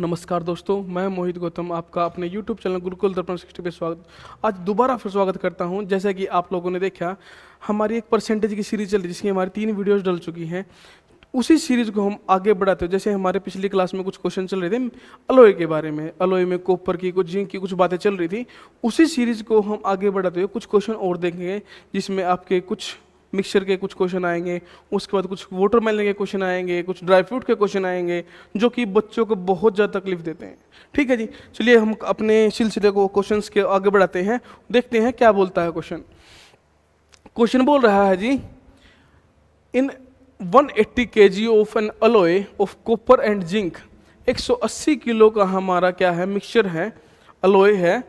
नमस्कार दोस्तों, मैं मोहित गौतम आपका अपने YouTube चैनल गुरुकुल दर्पण 60 पे स्वागत। आज दोबारा फिर स्वागत करता हूं। जैसा कि आप लोगों ने देखा, हमारी एक परसेंटेज की सीरीज चल रही है जिसकी हमारी 3 वीडियोस डल चुकी हैं। उसी सीरीज को हम आगे बढ़ाते हैं। जैसे हमारे पिछली क्लास में कुछ क्वेश्चन चल रहे थे अलॉय के बारे में, अलॉय में कॉपर की कुछ, जिंक की कुछ बातें चल रही थी। उसी सीरीज को हम आगे बढ़ाते हुए कुछ क्वेश्चन और देखेंगे, जिसमें आपके कुछ मिक्सचर के कुछ क्वेश्चन आएंगे, उसके बाद कुछ वाटरमेलन के क्वेश्चन आएंगे, कुछ ड्राई फ्रूट के क्वेश्चन आएंगे, जो कि बच्चों को बहुत ज़्यादा तकलीफ देते हैं। ठीक है जी, चलिए हम अपने सिलसिले को क्वेश्चंस के आगे बढ़ाते हैं। देखते हैं क्या बोलता है क्वेश्चन। क्वेश्चन बोल रहा है जी, इन 180 kg of N alloy of copper and zinc, 180 kilo का हमारा क्या है, मिक्सचर है, अलॉय है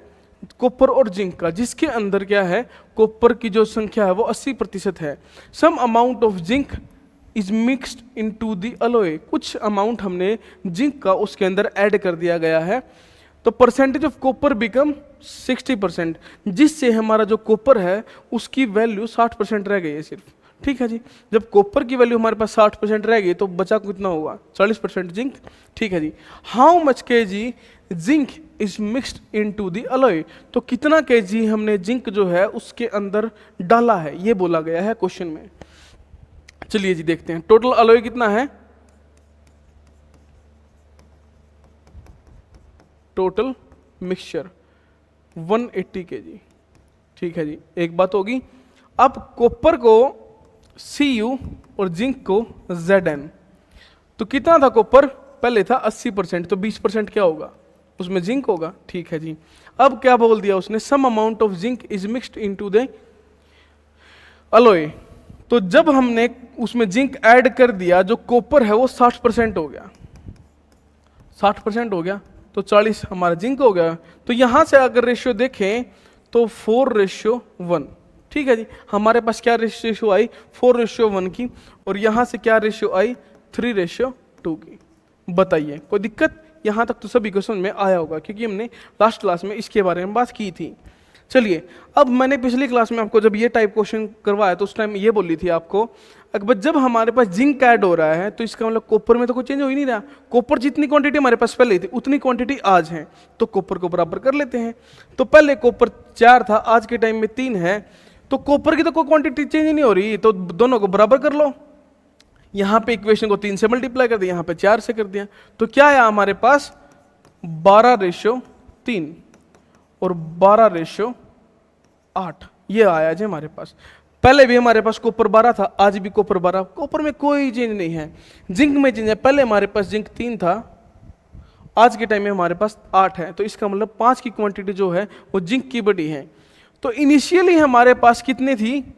कॉपर और जिंक का, जिसके अंदर क्या है, कॉपर की जो संख्या है वो 80% है। Some amount of zinc is mixed into the alloy, कुछ अमाउंट हमने जिंक का उसके अंदर ऐड कर दिया गया है, तो परसेंटेज ऑफ कॉपर बिकम 60%, जिससे हमारा जो कॉपर है उसकी वैल्यू 60% रह गई है सिर्फ। ठीक है जी, जब कॉपर की वैल्यू हमारे पास 60% रह गई तो बचा कितना होगा, 40% जिंक। ठीक है जी, how much KG zinc is mixed into the alloy, तो कितना केजी हमने जिंक जो है उसके अंदर डाला है, ये बोला गया है क्वेश्चन में। चलिए जी देखते हैं टोटल अलॉय कितना है। Total mixture 180 kg। ठीक है जी, एक बात होगी। अब कॉपर को Cu और जिंक को Zn, तो कितना था कॉपर, पहले था 80%, तो 20% क्या होगा, उसमें जिंक होगा। ठीक है जी, अब क्या बोल दिया उसने, some amount of zinc is mixed into the alloy, तो जब हमने उसमें जिंक ऐड कर दिया, जो कॉपर है वो 60% हो गया, 60% हो गया, तो 40 हमारा जिंक हो गया। तो यहां से अगर रेशियो देखें तो 4:1। ठीक है जी, हमारे पास क्या रेशियो आई, 4:1 की, और यहां से क्या रेशियो आई, 3:2 की। बताइए कोई दिक्कत, यहां तक तो सभी को समझ में आया होगा, क्योंकि हमने लास्ट क्लास में इसके बारे में बात की थी। चलिए, अब मैंने पिछली क्लास में आपको जब ये टाइप क्वेश्चन करवाया तो उस टाइम ये बोली थी आपको, अगर जब हमारे पास जिंक ऐड हो रहा है तो इसका मतलब कॉपर में तो कोई चेंज हो ही नहीं रहा। कॉपर जितनी क्वांटिटी हमारे पास पहले थी उतनी क्वांटिटी आज है, तो कॉपर को बराबर कर लेते हैं। तो पहले कॉपर 4 था, आज के टाइम में 3 है, तो कॉपर की तो कोई क्वांटिटी चेंज ही नहीं हो रही, तो दोनों को बराबर कर लो। यहां पे इक्वेशन को 3 से मल्टीप्लाई कर दिया, यहां पे 4 से कर दिया, तो क्या आया हमारे पास 12:3 और 12:8, ये आया जी हमारे पास। पहले भी हमारे पास कॉपर 12 था, आज भी कॉपर 12, कॉपर में कोई चेंज नहीं है। जिंक में चेंज है, पहले हमारे पास जिंक 3 था, आज के टाइम में हमारे पास 8 है, तो इसका मतलब 5 की क्वांटिटी जो है वो जिंक की बढ़ी है। तो इनिशियली हमारे पास कितनी थी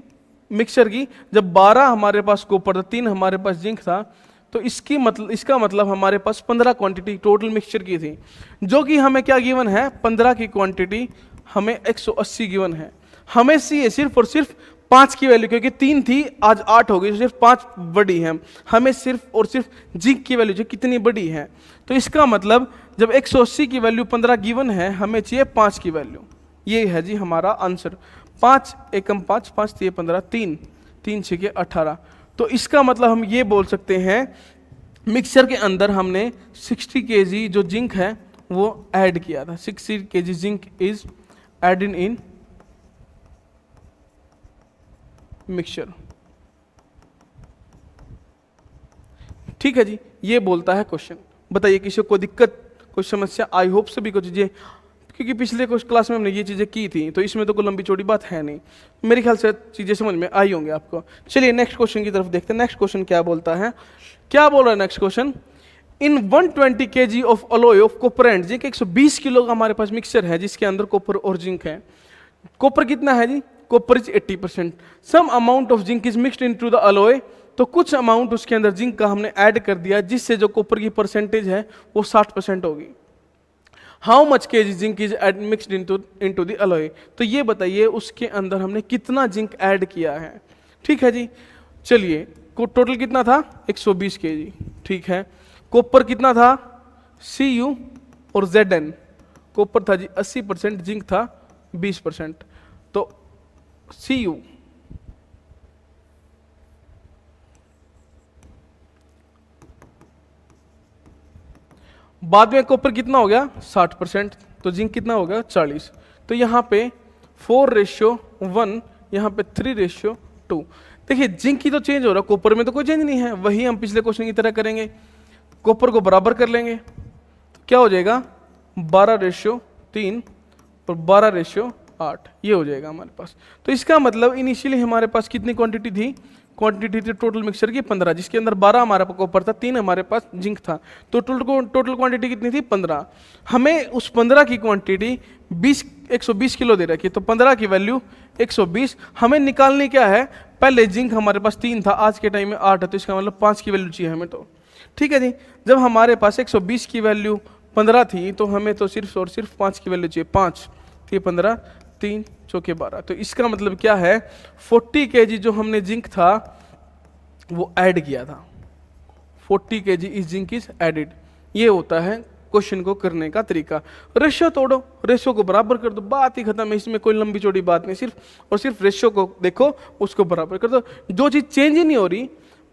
मिक्सचर की, जब 12 हमारे पास कॉपर था, 3 हमारे पास जिंक था, तो इसका मतलब हमारे पास 15 क्वांटिटी टोटल मिक्सचर की थी, जो कि हमें क्या गिवन है, 15 की क्वांटिटी हमें 180 गिवन है। हमें चाहिए सिर्फ और सिर्फ 5 की वैल्यू, क्योंकि 3 थी आज 8 हो गई, तो सिर्फ 5 बड़ी है। हमें सिर्फ और सिर्फ जिंक की वैल्यू जो कितनी बड़ी है, तो इसका मतलब जब 180 की वैल्यू 15 गिवन है, हमें चाहिए 5 की वैल्यू। ये है जी हमारा आंसर। 5 एकम 5, 5 3 15, 3 3 6 18। तो इसका मतलब हम ये बोल सकते हैं मिक्सचर के अंदर हमने 60 kg जो जिंक है वो ऐड किया था। 60 kg zinc is added in mixture. ठीक है जी, ये बोलता है क्वेश्चन। बताइए किसी को दिक्कत, कोई समस्या? आई होप सभी को चीजें, क्योंकि पिछले कुछ क्लास में हमने ये चीजें की थी, तो इसमें तो कोई लंबी चौड़ी बात है नहीं, मेरे ख्याल से चीजें समझ में आई होंगी आपको। चलिए नेक्स्ट क्वेश्चन की तरफ देखते हैं। नेक्स्ट क्वेश्चन क्या बोलता है, क्या बोल रहा है next question, in 120 kg of alloy of copper and zinc, 120 kilo का हमारे पास मिक्सचर है जिसके अंदर कॉपर और जिंक है। कॉपर कितना है जी, copper is 80%, some amount of zinc is mixed into the alloy, तो कुछ अमाउंट उसके अंदर जिंक का हमने ऐड कर दिया, जिससे जो कॉपर की परसेंटेज है वो 60% होगी। How much KG zinc is mixed into the alloy, तो ये बताइए उसके अंदर हमने कितना जिंक ऐड किया है। ठीक है जी, चलिए टोटल कितना था, 120 kg। ठीक है, कॉपर कितना था, Cu और Zn, कॉपर था जी 80%, जिंक था 20%, तो Cu बाद में कॉपर कितना हो गया 60%, तो जिंक कितना हो गया 40। तो यहाँ पे 4:1, यहाँ पे 3:2। देखिए जिंक की तो चेंज हो रहा है, कॉपर में तो कोई चेंज नहीं है, वही हम पिछले क्वेश्चन की तरह करेंगे, कॉपर को बराबर कर लेंगे, तो क्या हो जाएगा 12:3 और 12:8, ये हो जाएगा हमारे पास। तो इसका मतलब इनिशियली हमारे पास कितनी क्वांटिटी थी, क्वांटिटी थी टोटल मिक्सचर की 15, जिसके अंदर 12 हमारे पास कॉपर था, 3 हमारे पास जिंक था, तो टोटल क्वांटिटी कितनी थी 15। हमें उस 15 की क्वांटिटी 120 किलो दे रखी है, तो 15 की वैल्यू 120। हमें निकालनी क्या है, पहले जिंक हमारे पास 3 था, आज के टाइम में 8 है, तो इसका मतलब 5 की वैल्यू चाहिए हमें। तो ठीक है जी, जब हमारे पास 120 की वैल्यू 15 थी, तो हमें तो सिर्फ और सिर्फ 5 की वैल्यू चाहिए, 5 थी 15, 3 चौके 12। तो इसका मतलब क्या है, 40 kg जो हमने जिंक था वो ऐड किया था, 40 kg इस जिंक इज एडिड। ये होता है क्वेश्चन को करने का तरीका। रेशियो तोड़ो, रेशियो को बराबर कर दो, बात ही खत्म है, इसमें कोई लंबी चौड़ी बात नहीं, सिर्फ और सिर्फ रेशियो को देखो, उसको बराबर कर दो। जो चीज चेंज ही नहीं हो रही,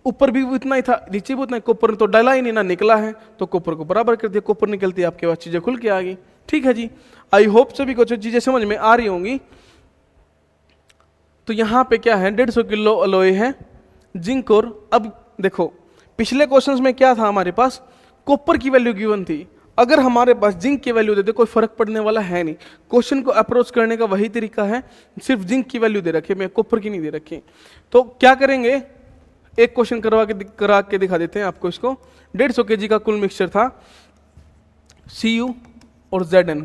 ऊपर भी उतना ही था नीचे भी उतना ही, कॉपर तो डाला ही नहीं ना निकला है, तो कॉपर को बराबर कर दिया, कॉपर निकलती है आपके पास चीजें खुल के आ गई। ठीक है जी, आई होप सभी को चीजें समझ में आ रही होंगी। तो यहाँ पे क्या है, 150 किलो अलॉय है जिंक, और अब देखो पिछले क्वेश्चंस में क्या था, हमारे पास कॉपर की वैल्यू गिवन थी, अगर हमारे पास जिंक की वैल्यू दे दे कोई फर्क पड़ने वाला है नहीं, क्वेश्चन को अप्रोच करने का वही तरीका है, सिर्फ जिंक की वैल्यू दे रखी है, मैं कॉपर की नहीं दे रखी। तो क्या करेंगे, एक क्वेश्चन करा के दिखा देते हैं आपको इसको। 150 kg का कुल मिक्सचर था, Cu और Zn।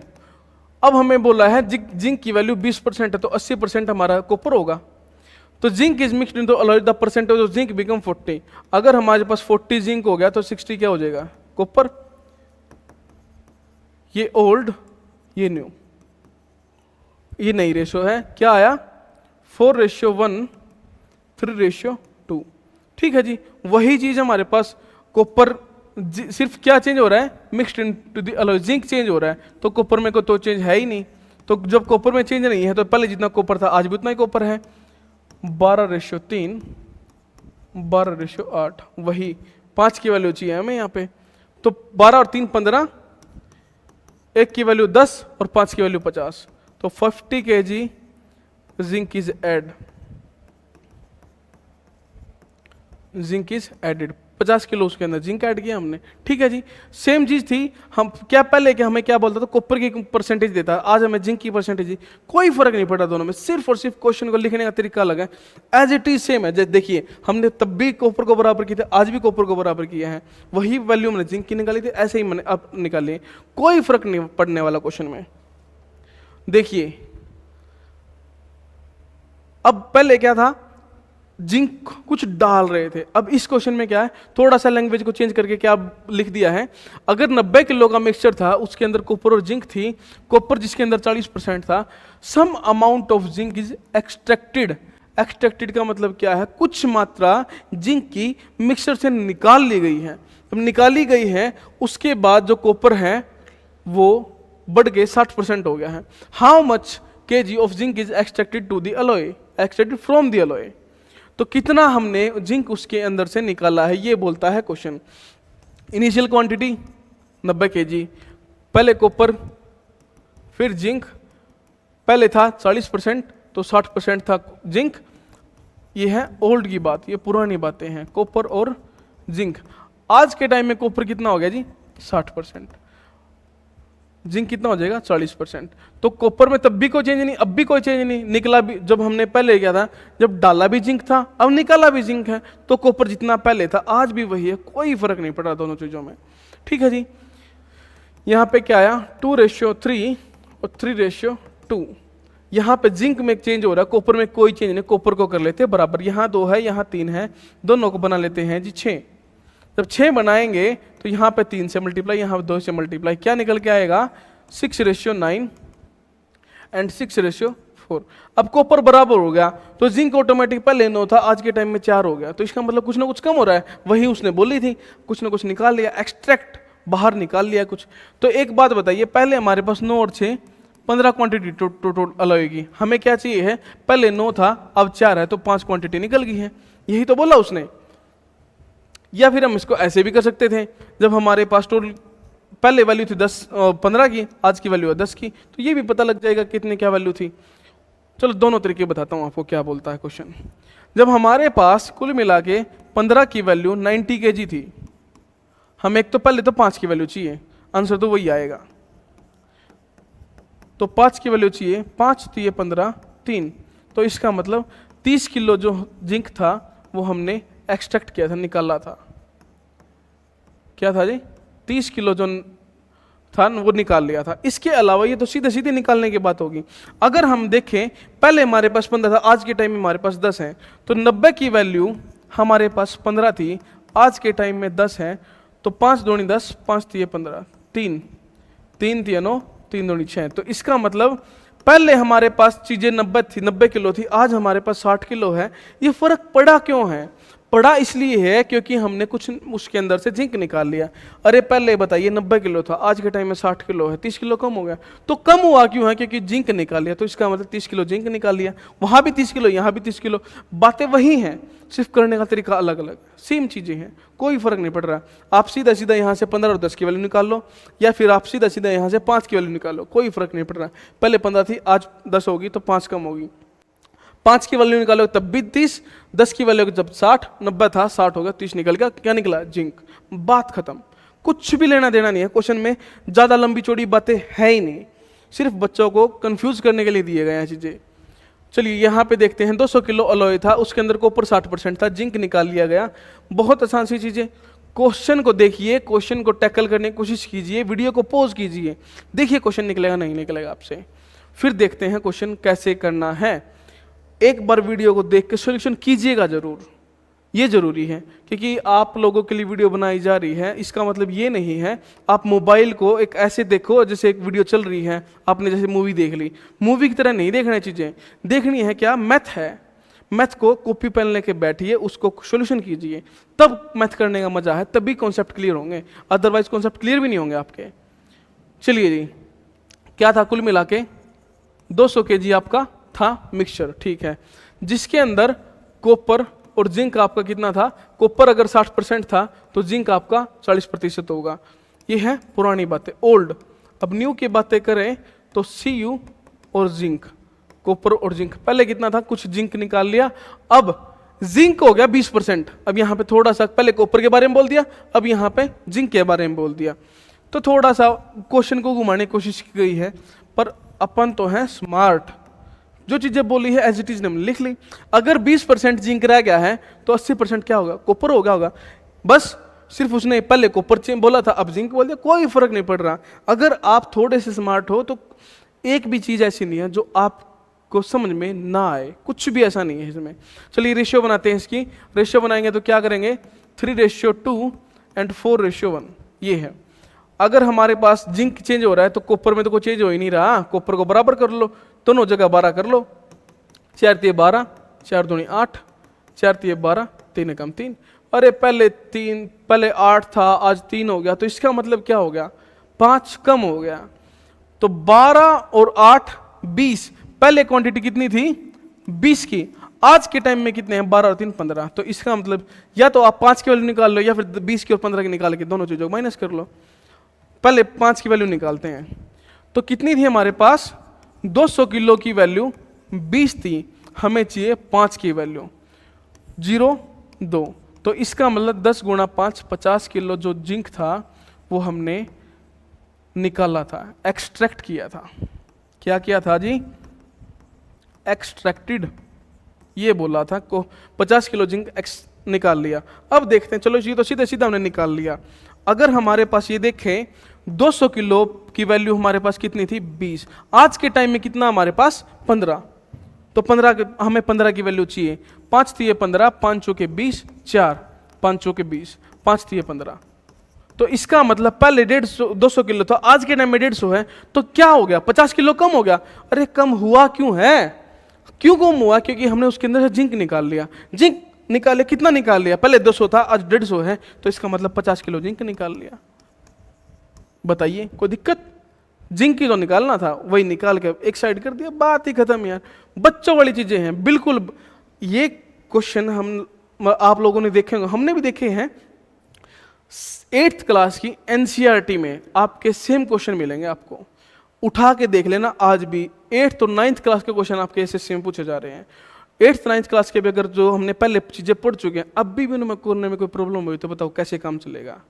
अब हमें बोला है जिंक की वैल्यू 20% है, तो 80% हमारा कॉपर होगा। तो zinc is mixed in alloy, the percentage of zinc become 40। अगर हमारे पास 40 जिंक हो गया तो 60 क्या हो जाएगा कॉपर। ये ओल्ड, ये न्यू, ये नई रेशियो है, क्या आया 4:1, 3:2। ठीक है जी, वही चीज हमारे पास कॉपर, सिर्फ क्या चेंज हो रहा है, mixed into the alloy, zinc change हो रहा है, तो कॉपर में को तो चेंज है ही नहीं। तो जब कॉपर में चेंज नहीं है, तो पहले जितना कॉपर था आज भी उतना ही कॉपर है, 12:3, 12:8, वही 5 की वैल्यू चाहिए हमें यहाँ पे। तो 12 और 3 15, 1 की वैल्यू 10 और 5 की वैल्यू 50, तो 50 kg zinc is add, zinc is added, 50 kilo उसके अंदर जिंक ऐड किया हमने। ठीक है जी, सेम चीज थी, हम क्या पहले क्या हमें क्या बोलता था, कॉपर की परसेंटेज देता है, आज हमें जिंक की परसेंटेज दी, कोई फर्क नहीं पड़ा दोनों में, सिर्फ और सिर्फ क्वेश्चन को लिखने का तरीका अलग है, एज इट इज सेम है। देखिए हमने तब भी कॉपर को बराबर किया था, आज भी कॉपर को बराबर किया है, वही वैल्यू हमने जिंक की निकाली थी, ऐसे ही मैंने अब निकाली, कोई फर्क नहीं पड़ने वाला क्वेश्चन में। देखिए अब पहले क्या था, जिंक कुछ डाल रहे थे, अब इस क्वेश्चन में क्या है, थोड़ा सा लैंग्वेज को चेंज करके क्या लिख दिया है, अगर 90 किलो का मिक्सचर था, उसके अंदर कॉपर और जिंक थी, कॉपर जिसके अंदर 40% था, some amount of zinc is extracted. Extracted का मतलब क्या है, कुछ मात्रा जिंक की मिक्सचर से निकाल ली गई है। जब निकाली गई है, उसके बाद जो कॉपर है वो बढ़ के 60% हो गया है। How much kg of zinc is extracted to the alloy, extracted from the alloy, तो कितना हमने जिंक उसके अंदर से निकाला है, ये बोलता है क्वेश्चन। इनिशियल क्वांटिटी 90 kg, पहले कॉपर फिर जिंक, पहले था 40% तो 60% था जिंक, ये है ओल्ड की बात, ये पुरानी बातें हैं, कॉपर और जिंक। आज के टाइम में कॉपर कितना हो गया जी 60%, जिंक कितना हो जाएगा 40%। तो कॉपर में तब भी कोई चेंज नहीं, अब भी कोई चेंज नहीं, निकला भी, जब हमने पहले किया था, जब डाला भी जिंक था, अब निकाला भी जिंक है, तो कॉपर जितना पहले था आज भी वही है, कोई फर्क नहीं पड़ा दोनों चीजों में। ठीक है जी, यहाँ पे क्या आया 2:3 और 3:2। यहाँ पे जिंक में चेंज हो रहा है, कॉपर में कोई चेंज नहीं, कॉपर को कर लेते हैं बराबर, यहाँ 2 है यहाँ 3 है, दोनों को बना लेते हैं जी 6। जब 6 बनाएंगे तो यहाँ पे 3 से मल्टीप्लाई, यहाँ पे 2 से मल्टीप्लाई, क्या निकल के आएगा 6:9 एंड 6:4। अब कॉपर बराबर हो गया, तो जिंक ऑटोमेटिक पहले 9 था, आज के टाइम में 4 हो गया, तो इसका मतलब कुछ ना कुछ कम हो रहा है, वही उसने बोली थी, कुछ ना कुछ निकाल लिया, एक्सट्रैक्ट बाहर निकाल लिया कुछ। तो एक बात बताइए, पहले हमारे पास 9 और 6 15 क्वांटिटी टोटल अलॉय की, हमें क्या चाहिए है, पहले 9 था अब 4 है, तो 5 क्वांटिटी निकल गई है, यही तो बोला उसने। या फिर हम इसको ऐसे भी कर सकते थे, जब हमारे पास टोटल पहले वैल्यू थी 15 की, आज की वैल्यू है 10 की, तो ये भी पता लग जाएगा कितने क्या वैल्यू थी। चलो दोनों तरीके बताता हूँ आपको क्या बोलता है क्वेश्चन। जब हमारे पास कुल मिला के 15 की वैल्यू 90 kg थी, हमें एक तो पहले तो 5 की वैल्यू चाहिए, आंसर तो वही आएगा। तो 5 की वैल्यू चाहिए, 5 तो ये 15 3, तो इसका मतलब 30 किलो जो जिंक था वो हमने एक्सट्रैक्ट किया था, निकाला था। क्या था जी? 30 किलो जो था वो निकाल लिया था। इसके अलावा ये तो सीधे सीधे निकालने की बात होगी। अगर हम देखें पहले हमारे पास 15 था, आज के टाइम में हमारे पास 10 है, तो 90 की वैल्यू हमारे पास 15 थी, आज के टाइम में 10 है, तो 5 दूनी 10, 5 थी 15, 3 3 थी 9, 3 दूनी 6। तो इसका मतलब पहले हमारे पास चीज़ें 90 थी, 90 किलो थी, आज हमारे पास 60 किलो है। ये फर्क पड़ा क्यों है? पड़ा इसलिए है क्योंकि हमने कुछ उसके अंदर से जिंक निकाल लिया। अरे पहले बताइए 90 किलो था, आज के टाइम में 60 किलो है, 30 किलो कम हो गया। तो कम हुआ क्यों है? क्योंकि जिंक निकाल लिया, तो इसका मतलब 30 किलो जिंक निकाल लिया। वहाँ भी 30 किलो, यहाँ भी 30 किलो, बातें वही हैं, सिर्फ करने का तरीका अलग अलग, सेम चीज़ें हैं, कोई फर्क नहीं पड़ रहा। आप सीधा सीधा यहाँ से 15 और 10 की वैल्यू निकाल लो, या फिर आप सीधा सीधा यहाँ से 5 की वैल्यू निकाल लो, कोई फर्क नहीं पड़ रहा। पहले 15 थी, आज 10 होगी, तो 5 कम होगी। 5 की वैल्यू निकालो तब भी 30, 10 की वैल्यू जब 60, 90 था 60 हो गया, 30 निकल गया, क्या निकला? जिंक। बात खत्म, कुछ भी लेना देना नहीं है क्वेश्चन में, ज़्यादा लंबी चौड़ी बातें है ही नहीं, सिर्फ बच्चों को कंफ्यूज करने के लिए दिए गए हैं चीज़ें। चलिए यहाँ पे देखते हैं, 200 किलो अलॉय था, उसके अंदर कॉपर 60% था, जिंक निकाल लिया गया। बहुत आसान सी चीज़ें। क्वेश्चन को देखिए, क्वेश्चन को टैकल करने की कोशिश कीजिए, वीडियो को पॉज कीजिए, देखिए क्वेश्चन निकलेगा नहीं निकलेगा आपसे। फिर देखते हैं क्वेश्चन कैसे करना है। एक बार वीडियो को देख के सॉल्यूशन कीजिएगा जरूर, ये जरूरी है, क्योंकि आप लोगों के लिए वीडियो बनाई जा रही है। इसका मतलब ये नहीं है आप मोबाइल को एक ऐसे देखो जैसे एक वीडियो चल रही है, आपने जैसे मूवी देख ली, मूवी की तरह नहीं देखना चीज़ें। देखनी है क्या? मैथ है, मैथ को कॉपी पेन लेके बैठिए, उसको सॉल्यूशन कीजिए, तब मैथ करने का मजा है, तभी कॉन्सेप्ट क्लियर होंगे, अदरवाइज कॉन्सेप्ट क्लियर भी नहीं होंगे आपके। चलिए जी, क्या था कुल मिला के 200 kg आपका था मिक्सचर, ठीक है, जिसके अंदर कॉपर और जिंक आपका कितना था? कॉपर अगर 60% था तो जिंक आपका 40% होगा। ये है पुरानी बातें, ओल्ड। अब न्यू की बातें करें तो Cu और जिंक, कॉपर और जिंक, पहले कितना था? कुछ जिंक निकाल लिया, अब जिंक हो गया 20%। अब यहाँ पे थोड़ा सा, पहले कॉपर के बारे में बोल दिया, अब यहाँ पे जिंक के बारे में बोल दिया, तो थोड़ा सा क्वेश्चन को घुमाने की कोशिश की गई है, पर अपन तो हैं स्मार्ट, जो चीजें बोली है एज इट इज हमने लिख ली। अगर 20% जिंक रह गया है तो 80% क्या होगा? कॉपर हो गया होगा। बस सिर्फ उसने पहले कॉपर बोला था, अब जिंक बोल दिया, कोई फर्क नहीं पड़ रहा। अगर आप थोड़े से स्मार्ट हो तो एक भी चीज ऐसी नहीं है जो आपको समझ में ना आए, कुछ भी ऐसा नहीं है इसमें। चलिए रेशियो बनाते हैं इसकी। रेशियो बनाएंगे तो क्या करेंगे? 3:2 एंड 4:1, ये है। अगर हमारे पास जिंक चेंज हो रहा है तो कॉपर में तो कोई चेंज हो ही नहीं रहा, कॉपर को बराबर कर लो, दोनों जगह 12 कर लो, 4 तिये 12, 4 दूनी 8, 4 तिये 12, 3 कम 3। अरे पहले 8 था, आज 3 हो गया, तो इसका मतलब क्या हो गया? 5 कम हो गया। तो 12 और 8 20, पहले क्वांटिटी कितनी थी? 20 की, आज के टाइम में कितने हैं? 12 और 3 15। तो इसका मतलब या तो आप 5 की वैल्यू निकाल लो, या फिर 20 की और 15 की निकाल के दोनों चीजों को माइनस कर लो। पहले 5 की वैल्यू निकालते हैं, तो कितनी थी हमारे पास? 200 किलो की वैल्यू 20 थी, हमें चाहिए 5 की वैल्यू 0.2। तो इसका मतलब 10 गुणा 5, 50 किलो जो जिंक था वो हमने निकाला था, एक्सट्रैक्ट किया था। क्या किया था जी? एक्सट्रैक्टेड, ये बोला था को 50 किलो जिंक निकाल लिया। अब देखते हैं, चलो ये तो सीधे सीधा हमने निकाल लिया। अगर हमारे पास ये देखें 200 किलो की वैल्यू हमारे पास कितनी थी? 20, आज के टाइम में कितना हमारे पास? 15। तो 15 हमें 15 की वैल्यू चाहिए, 5 थी 15, 5 चौके 20, 4 5 चौके 20, 5 थी 15। तो इसका मतलब पहले 200 किलो था, आज के टाइम में 150 है, तो क्या हो गया? 50 किलो कम हो गया। अरे कम हुआ क्यों है? क्यों कम हुआ? क्योंकि हमने उसके अंदर से जिंक निकाल लिया। जिंक निकाले, कितना निकाल लिया? पहले 200 था, आज 150 है, तो इसका मतलब 50 किलो जिंक निकाल लिया। बताइए कोई दिक्कत? जिंक की जो निकालना था वही निकाल के एक साइड कर दिया, बात ही खत्म यार। बच्चों वाली चीजें हैं बिल्कुल। ये क्वेश्चन हम आप लोगों ने देखे होंगे, हमने भी देखे हैं। 8th क्लास की एनसीईआरटी में आपके सेम क्वेश्चन मिलेंगे आपको, उठा के देख लेना। आज भी 8th और 9th क्लास के क्वेश्चन आपके एसएससी में पूछे जा रहे हैं। 8th 9th क्लास के भी अगर जो हमने पहले चीज़ें पढ़ चुके हैं, अब भी उनमें करने में कोई प्रॉब्लम हुई तो बताओ कैसे काम चलेगा।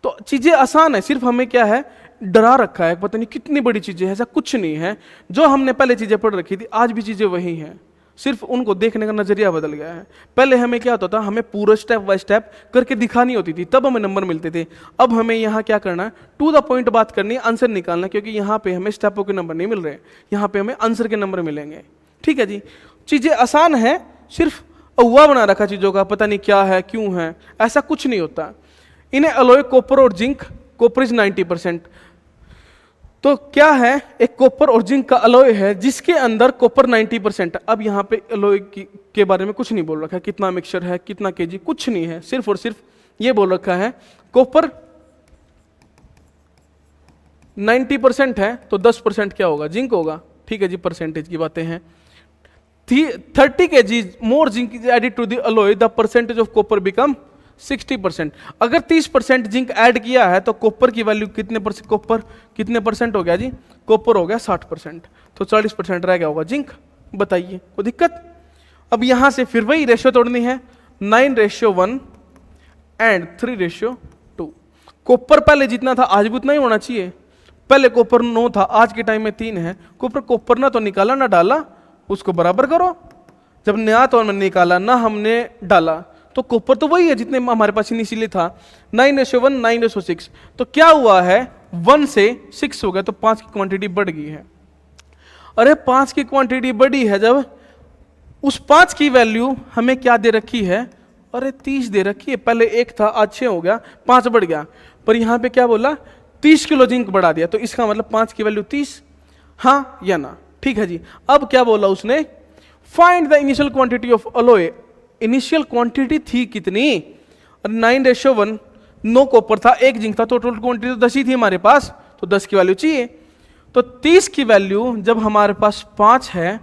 तो चीज़ें आसान है, सिर्फ हमें क्या है डरा रखा है, पता नहीं कितनी बड़ी चीज़ें हैं, ऐसा कुछ नहीं है। जो हमने पहले चीज़ें पढ़ रखी थी आज भी चीज़ें वही हैं, सिर्फ उनको देखने का नजरिया बदल गया है। पहले हमें क्या होता था, हमें पूरा स्टेप बाय स्टेप करके दिखानी होती थी, तब हमें नंबर मिलते थे। अब हमें यहाँ क्या करना है, टू द पॉइंट बात करनी है, आंसर निकालना, क्योंकि यहाँ पे हमें स्टेपों के नंबर नहीं मिल रहे, यहाँ पे हमें आंसर के नंबर मिलेंगे। ठीक है जी, चीज़ें आसान है, सिर्फ अव्वा बना रखा चीज़ों का, पता नहीं क्या है क्यों है, ऐसा कुछ नहीं होता। इन्हें अलॉय कॉपर और जिंक, कॉपर इज 90%। तो क्या है, एक कॉपर और जिंक का अलॉय है जिसके अंदर कॉपर 90%। अब यहाँ पे अलॉय के बारे में कुछ नहीं बोल रखा है, कितना मिक्सचर है, कितना केजी, कुछ नहीं है, सिर्फ और सिर्फ ये बोल रखा है कॉपर 90% है तो 10% क्या होगा, जिंक होगा। ठीक है जी, परसेंटेज की बातें हैं। 30 kg more zinc is added to the alloy, the percentage of copper become 60%। अगर 30% जिंक ऐड किया है तो कॉपर की वैल्यू कितने परसेंट, कॉपर कितने परसेंट हो गया जी, कॉपर हो गया 60%, तो 40% रह गया होगा जिंक। बताइए कोई दिक्कत। अब यहां से फिर वही रेशियो तोड़नी है, 9:1 एंड 3:2। कॉपर पहले जितना था आज भी उतना ही होना चाहिए। पहले कॉपर 9 था, आज के टाइम में 3 है। कॉपर ना तो निकाला ना डाला, उसको बराबर करो। जब नया तो हमने निकाला ना हमने डाला, तो कॉपर तो वही है जितने हमारे पास इनिशियली था, 9:1 9:6। तो क्या हुआ है, 1 से 6 हो गया, तो 5 की क्वांटिटी बढ़ गई है। अरे 5 की क्वांटिटी बढ़ी है, जब उस 5 की वैल्यू हमें क्या दे रखी है, अरे 30 दे रखी है। पहले 1 था, आज 6 हो गया, 5 बढ़ गया। पर यहाँ पे क्या बोला, 30 किलो जिंक बढ़ा दिया, तो इसका मतलब 5 की वैल्यू 30, हाँ या ना। ठीक है जी। अब क्या बोला उसने, find the initial quantity of alloy. Initial quantity थी कितनी, 9:1, 9 कॉपर था, 1 जिंक था, तो टोटल क्वांटिटी तो 10 ही थी हमारे पास, तो 10 की वैल्यू चाहिए। तो 30 की वैल्यू जब हमारे पास 5 है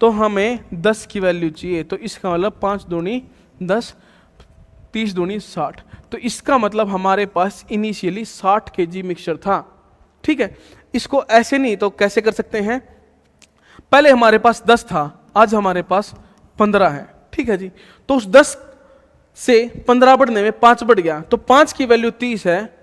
तो हमें 10 की वैल्यू चाहिए, तो इसका मतलब 5 दूनी 10, 30 दूनी 60। तो इसका मतलब हमारे पास इनिशियली 60 kg मिक्सचर था। ठीक है, इसको ऐसे नहीं तो कैसे कर सकते हैं, पहले हमारे पास 10 था, आज हमारे पास 15 है। ठीक है जी, तो उस 10 से 15 बढ़ने में 5 बढ़ गया, तो 5 की वैल्यू 30 है।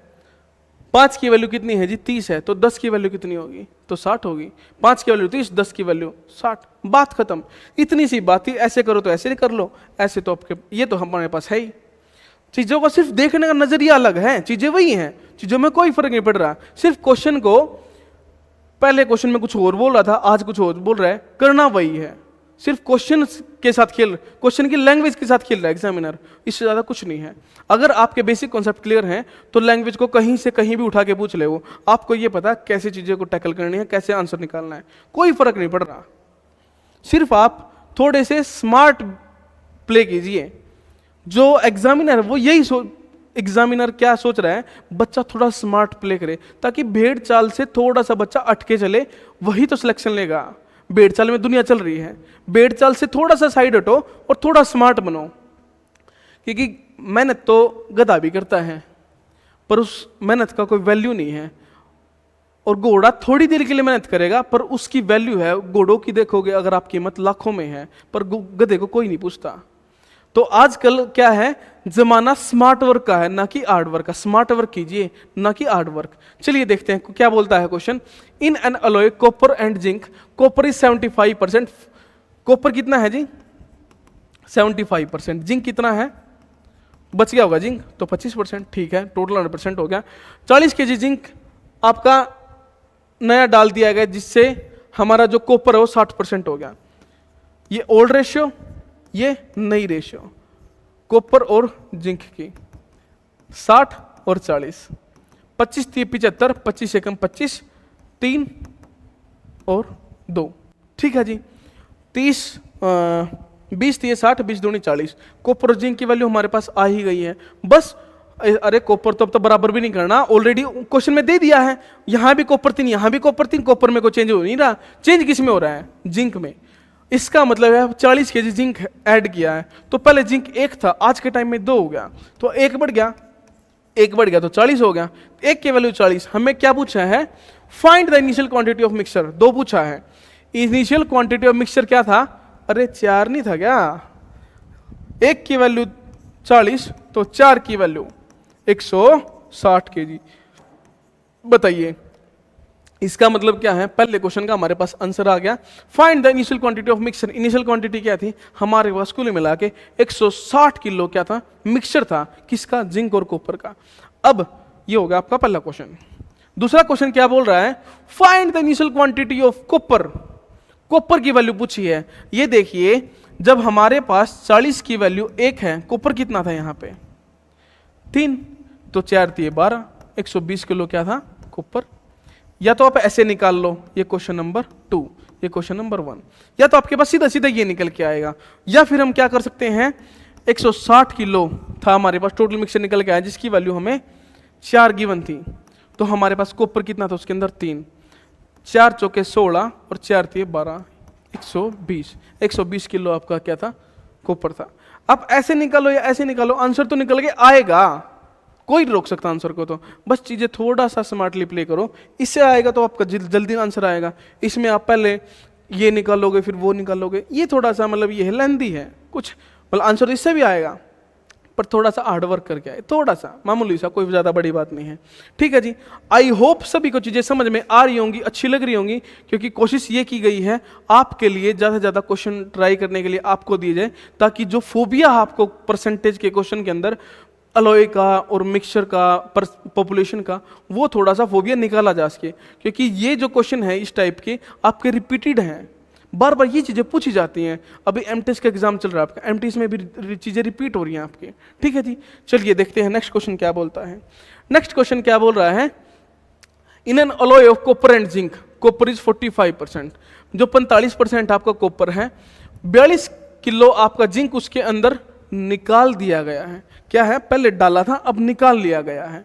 5 की वैल्यू कितनी है जी, 30 है, तो 10 की वैल्यू कितनी होगी, तो 60 होगी। 5 की वैल्यू 30, 10 की वैल्यू 60, बात खत्म। इतनी सी बात थी, ऐसे करो तो ऐसे कर लो, ऐसे तो आपके ये तो हमारे पास है ही। चीजों को सिर्फ देखने का नजरिया अलग है, चीजें वही हैं, चीजों में कोई फर्क नहीं पड़ रहा। सिर्फ क्वेश्चन को, पहले क्वेश्चन में कुछ और बोल रहा था, आज कुछ और बोल रहा है, करना वही है। सिर्फ क्वेश्चन के साथ खेल, क्वेश्चन की लैंग्वेज के साथ खेल रहा है एग्जामिनर, इससे ज़्यादा कुछ नहीं है। अगर आपके बेसिक कॉन्सेप्ट क्लियर हैं तो लैंग्वेज को कहीं से कहीं भी उठा के पूछ ले, वो आपको ये पता कैसे चीज़ें को टैकल करनी है, कैसे आंसर निकालना है, कोई फर्क नहीं पड़ रहा। सिर्फ आप थोड़े से स्मार्ट प्ले कीजिए। जो एग्जामिनर वो यही एग्जामिनर क्या सोच रहा है, बच्चा थोड़ा स्मार्ट प्ले करे, ताकि भेड़ चाल से थोड़ा सा बच्चा अटके चले, वही तो सिलेक्शन लेगा। भेड़ चाल में दुनिया चल रही है, भेड़ चाल से थोड़ा सा साइड हटो और थोड़ा स्मार्ट बनो। क्योंकि मेहनत तो गधा भी करता है, पर उस मेहनत का कोई वैल्यू नहीं है। और घोड़ा थोड़ी देर के लिए मेहनत करेगा, पर उसकी वैल्यू है। घोड़ों की देखोगे अगर आपकी कीमत लाखों में है, पर गधे को कोई नहीं पूछता। तो आजकल क्या है, जमाना स्मार्ट वर्क का है, ना कि हार्ड वर्क का। स्मार्ट वर्क कीजिए, ना कि हार्ड वर्क। चलिए देखते हैं क्या बोलता है question. In an alloy copper and zinc, copper is 75%। Copper कितना है जी, 75%। जिंक कितना है, बच गया होगा जिंक, तो 25%। ठीक है, टोटल 100% हो गया। 40 kg जिंक आपका नया डाल दिया गया, जिससे हमारा जो कॉपर है वो 60% हो गया। ये ओल्ड रेशियो, ये नई रेशियो कॉपर और जिंक की, 60 और 40, 25 30 75, 25 से कम 25, 3 और 2। ठीक है जी, 20 30 60, 20 दूनी 40। कॉपर और जिंक की वैल्यू हमारे पास आ ही गई है। बस अरे कॉपर तो अब तो बराबर भी नहीं करना, ऑलरेडी क्वेश्चन में दे दिया है। यहां भी कॉपर 3, यहां भी कॉपर 3, कॉपर में कोई चेंज हो नहीं रहा। चेंज किस में हो रहा है, जिंक में। इसका मतलब है 40 kg जिंक ऐड किया है, तो पहले जिंक 1 था, आज के टाइम में 2 हो गया, तो 1 बढ़ गया। एक बढ़ गया तो 40 हो गया, एक की वैल्यू 40। हमें क्या पूछा है, find the initial quantity of mixture, 2 पूछा है। इनिशियल क्वांटिटी ऑफ मिक्सचर क्या था, अरे 4 नहीं था क्या, एक की वैल्यू 40 तो 4 की वैल्यू 160 kg। बताइए इसका मतलब क्या है, पहले क्वेश्चन का हमारे पास आंसर आ गया। Find the initial quantity of mixture, initial quantity क्या थी हमारे पास, कुल मिला के 160 किलो क्या था, मिक्सचर था, किसका, जिंक और कॉपर का। अब ये हो गया आपका पहला क्वेश्चन। दूसरा क्वेश्चन क्या बोल रहा है, find the initial quantity of copper, copper की वैल्यू पूछी है। ये देखिए जब हमारे पास 40 की वैल्यू 1 है, कॉपर कितना था यहाँ पे 3, तो 4 दिए 12, 120 किलो क्या था कॉपर। या तो आप ऐसे निकाल लो, ये क्वेश्चन नंबर 2, ये क्वेश्चन नंबर 1, या तो आपके पास सीधा सीधा ये निकल के आएगा। या फिर हम क्या कर सकते हैं, 160 किलो था हमारे पास टोटल मिक्सचर निकल के आया, जिसकी वैल्यू हमें 4 गिवन थी। तो हमारे पास कॉपर कितना था उसके अंदर 3, 4 चौके 16 और 4 दिए 12, 120 किलो आपका क्या था, कॉपर था। अब ऐसे निकालो या ऐसे निकालो, आंसर तो निकल के आएगा, कोई रोक सकता आंसर को। तो बस चीजें थोड़ा सा स्मार्टली प्ले करो, इससे आएगा तो आपका जल्दी आंसर आएगा। इसमें आप पहले ये निकालोगे फिर वो निकालोगे, ये थोड़ा सा मतलब ये लेंदी है कुछ, मतलब आंसर इससे भी आएगा पर थोड़ा सा हार्डवर्क करके आए, थोड़ा सा मामूली सा, कोई ज़्यादा बड़ी बात नहीं है। ठीक है जी, आई होप सभी को चीज़ें समझ में आ रही होंगी, अच्छी लग रही होंगी, क्योंकि कोशिश ये की गई है आपके लिए ज़्यादा से ज़्यादा क्वेश्चन ट्राई करने के लिए आपको दिए जाए, ताकि जो फोबिया आपको परसेंटेज के क्वेश्चन के अंदर अलॉय का और मिक्सचर का पॉपुलेशन का, वो थोड़ा सा फोबिया निकाला जा सके। क्योंकि ये जो क्वेश्चन है इस टाइप के आपके रिपीटेड हैं, बार बार ये चीज़ें पूछी जाती हैं। अभी एमटेस का एग्जाम चल रहा है आपका, एमटेस में भी चीज़ें रिपीट हो रही हैं आपके। ठीक है जी, चलिए देखते हैं नेक्स्ट क्वेश्चन क्या बोलता है। नेक्स्ट क्वेश्चन क्या बोल रहा है, in an alloy of copper and zinc, copper is 45%, जो 45% आपका कॉपर है, 42 किलो आपका जिंक उसके अंदर निकाल दिया गया है। क्या है, पहले डाला था अब निकाल लिया गया है।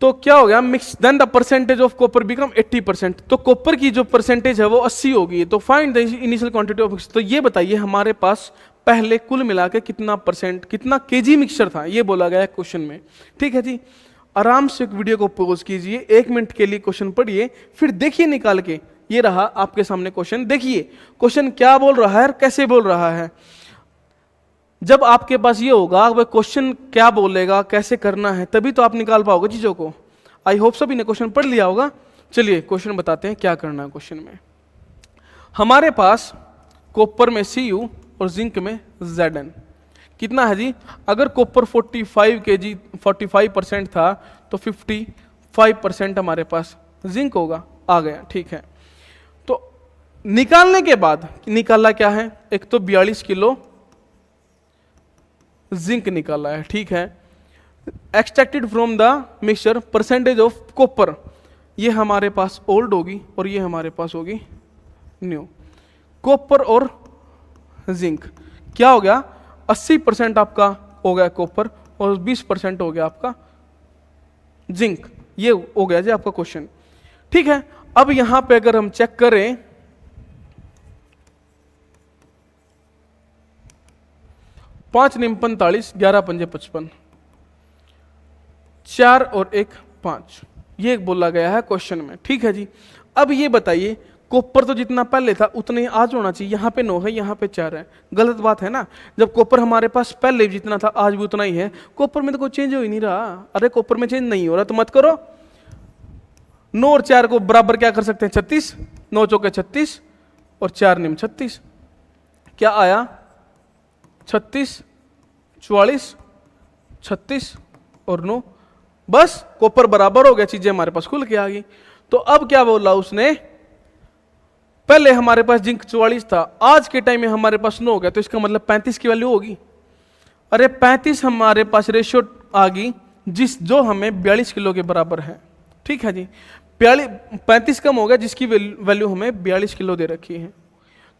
तो क्या हो गया, mix then the percentage of copper become 80%, तो कॉपर की जो परसेंटेज है वो 80 होगी। तो find the initial quantity of mixture, तो ये बताइए हमारे पास पहले कुल मिला के कितना परसेंट, कितना केजी मिक्सचर था, ये बोला गया है क्वेश्चन में। ठीक है जी, आराम से वीडियो को पॉज कीजिए, 1 मिनट के लिए क्वेश्चन पढ़िए, फिर देखिए निकाल के। ये रहा आपके सामने क्वेश्चन, देखिए क्वेश्चन क्या बोल रहा है और कैसे बोल रहा है। जब आपके पास ये होगा वह क्वेश्चन क्या बोलेगा, कैसे करना है, तभी तो आप निकाल पाओगे चीजों को। आई होप सभी ने क्वेश्चन पढ़ लिया होगा। चलिए क्वेश्चन बताते हैं क्या करना है। क्वेश्चन में हमारे पास कॉपर में Cu और जिंक में Zn कितना है जी, अगर कॉपर 45 kg 45% था तो 55% हमारे पास जिंक होगा, आ गया। ठीक है, तो निकालने के बाद निकाला क्या है, एक तो 42 किलो जिंक निकाला है। ठीक है, extracted from the mixture percentage of copper, ये हमारे पास ओल्ड होगी और ये हमारे पास होगी न्यू। कॉपर और जिंक क्या हो गया, 80% आपका हो गया कॉपर और 20% हो गया आपका जिंक। ये हो गया जी आपका क्वेश्चन। ठीक है, अब यहां पे अगर हम चेक करें 5 निम 45, 11 पंजे 55, 4 और 1 5, ये बोला गया है क्वेश्चन में। ठीक है जी, अब ये बताइए कॉपर तो जितना पहले था उतना ही आज होना चाहिए, यहाँ पे 9 है यहाँ पे 4 है, गलत बात है ना। जब कॉपर हमारे पास पहले जितना था आज भी उतना ही है, कॉपर में तो कोई चेंज हो ही नहीं रहा। अरे कॉपर में चेंज नहीं हो रहा तो मत करो। 9 और 4 को बराबर क्या कर सकते हैं, 36, 9 चौके 36 और 4 निम 36, क्या आया 36, 44, 36 और 9, बस कॉपर बराबर हो गया, चीजें हमारे पास खुल के आ गई। तो अब क्या बोला उसने, पहले हमारे पास जिंक 44 था, आज के टाइम में हमारे पास 9 हो गया, तो इसका मतलब 35 की वैल्यू होगी। अरे 35 हमारे पास रेशियो आ गई जो हमें 42 किलो के बराबर है। ठीक है जी, 35 कम हो गया जिसकी वैल्यू हमें 42 किलो दे रखी है।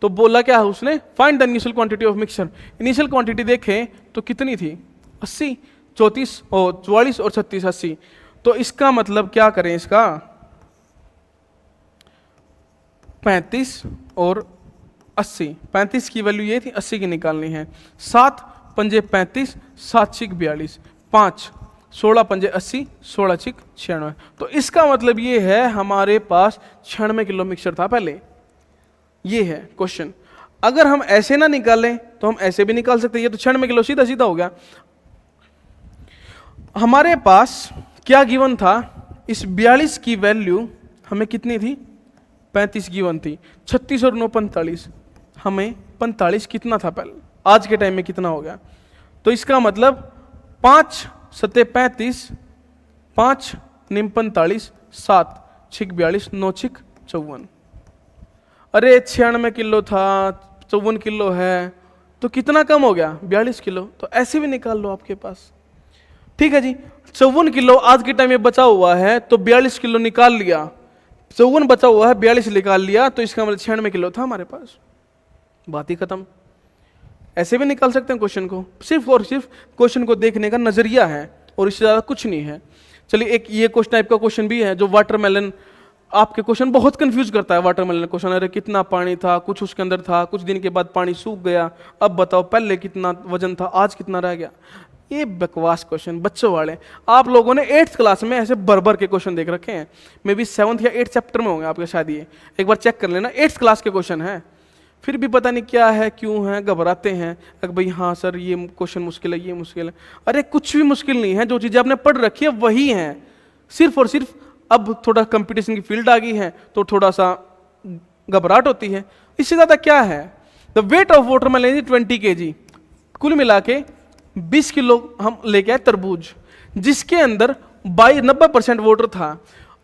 तो बोला क्या है उसने, find the initial quantity of mixture. Initial quantity देखें तो कितनी थी, 80, 44 और 36, 80। तो इसका मतलब क्या करें, इसका 35 और 80, 35 की वैल्यू ये थी, 80 की निकालनी है। 7 पंजे 35, 7 छिक 42, 5 16 पंजे 80, 16 छिक 96। तो इसका मतलब ये है हमारे पास 96 किलो मिक्सचर था पहले। ये है क्वेश्चन। अगर हम ऐसे ना निकालें तो हम ऐसे भी निकाल सकते हैं। ये तो 96 किलो सीधा सीधा हो गया। हमारे पास क्या गिवन था, इस 42 की वैल्यू हमें कितनी थी, 35 गिवन थी। 36 और 9 45, हमें 45 कितना था पहले, आज के टाइम में कितना हो गया। तो इसका मतलब 5 सत्ते 35, 5 निम 45, 7 छिक 42, 9 छिक 54। अरे 96 किलो था, 54 किलो है, तो कितना कम हो गया, 42 किलो। तो ऐसे भी निकाल लो आपके पास। ठीक है जी, 54 किलो आज के टाइम में बचा हुआ है, तो 42 किलो निकाल लिया। 54 बचा हुआ है, 42 निकाल लिया, तो इसका मतलब 96 किलो था हमारे पास। बात ही खत्म। ऐसे भी निकाल सकते हैं क्वेश्चन को, सिर्फ और सिर्फ क्वेश्चन को देखने का नजरिया है और इससे ज्यादा कुछ नहीं है। चलिए एक ये क्वेश्चन टाइप का क्वेश्चन भी है जो वाटरमेलन, आपके क्वेश्चन बहुत कंफ्यूज करता है वाटरमेलन क्वेश्चन। अरे कितना पानी था, कुछ उसके अंदर था, कुछ दिन के बाद पानी सूख गया, अब बताओ पहले कितना वजन था, आज कितना रह गया। ये बकवास क्वेश्चन बच्चों वाले। आप लोगों ने 8th क्लास में ऐसे भर के क्वेश्चन देख रखे हैं, मे बी 7th या 8th चैप्टर में होंगे आपके शायद। ये एक बार चेक कर लेना, 8th क्लास के क्वेश्चन है। फिर भी पता नहीं क्या है, क्यों है, घबराते हैं कि भाई हाँ सर ये क्वेश्चन मुश्किल है, ये मुश्किल है। अरे कुछ भी मुश्किल नहीं है, जो चीज़ें आपने पढ़ रखी है वही हैं। सिर्फ और सिर्फ अब थोड़ा कंपटीशन की फील्ड आ गई है तो थोड़ा सा घबराहट होती है, इससे ज़्यादा क्या है। The weight of watermelon is 20 kg। कुल मिला के 20 किलो हम लेके आए तरबूज, जिसके अंदर 90% वाटर था।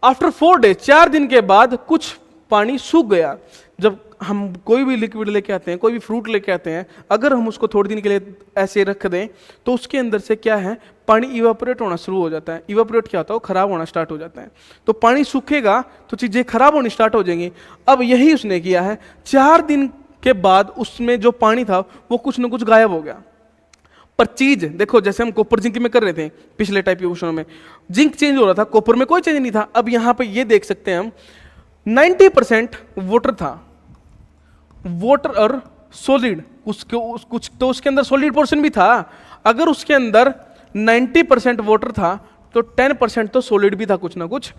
आफ्टर 4 डेज, 4 दिन के बाद कुछ पानी सूख गया। जब हम कोई भी लिक्विड लेके आते हैं, कोई भी फ्रूट लेके आते हैं, अगर हम उसको थोड़े दिन के लिए ऐसे रख दें तो उसके अंदर से क्या है, पानी इवापोरेट होना शुरू हो जाता है। इवापोरेट क्या होता है, वो खराब होना स्टार्ट हो जाता है। तो पानी सूखेगा तो चीज़ें खराब होनी स्टार्ट हो जाएंगी। अब यही उसने किया है, 4 दिन के बाद उसमें जो पानी था वो कुछ ना कुछ गायब हो गया। पर चीज देखो, जैसे हम कॉपर जिंक में कर रहे थे पिछले टाइप के क्वेश्चनों में, जिंक चेंज हो रहा था, कॉपर में कोई चेंज नहीं था। अब यहां पे ये देख सकते हैं हम 90% वाटर था, वाटर और सॉलिड, कुछ तो उसके अंदर सॉलिड पोर्शन भी था। अगर उसके अंदर 90% वाटर था तो 10% तो सॉलिड भी था कुछ ना कुछ।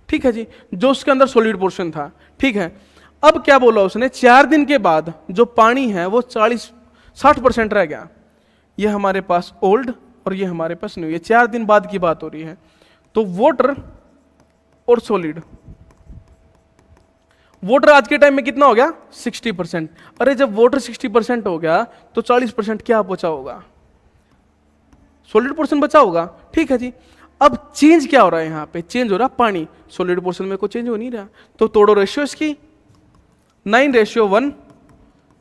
ठीक है जी, जो उसके अंदर सॉलिड पोर्शन था। ठीक है, अब क्या बोला उसने, 4 दिन के बाद जो पानी है वो 40-60% रह गया। ये हमारे पास ओल्ड और ये हमारे पास न्यू, ये 4 दिन बाद की बात हो रही है। तो वाटर और सॉलिड, वाटर आज के टाइम में कितना हो गया, 60%। अरे जब वाटर 60% हो गया तो 40% क्या बचा होगा, सॉलिड पोर्शन बचा होगा। ठीक है जी, अब चेंज क्या हो रहा है, यहां पे चेंज हो रहा पानी, सॉलिड पोर्शन में कोई चेंज हो नहीं रहा। तो तोड़ो रेशियो इसकी, 9:1,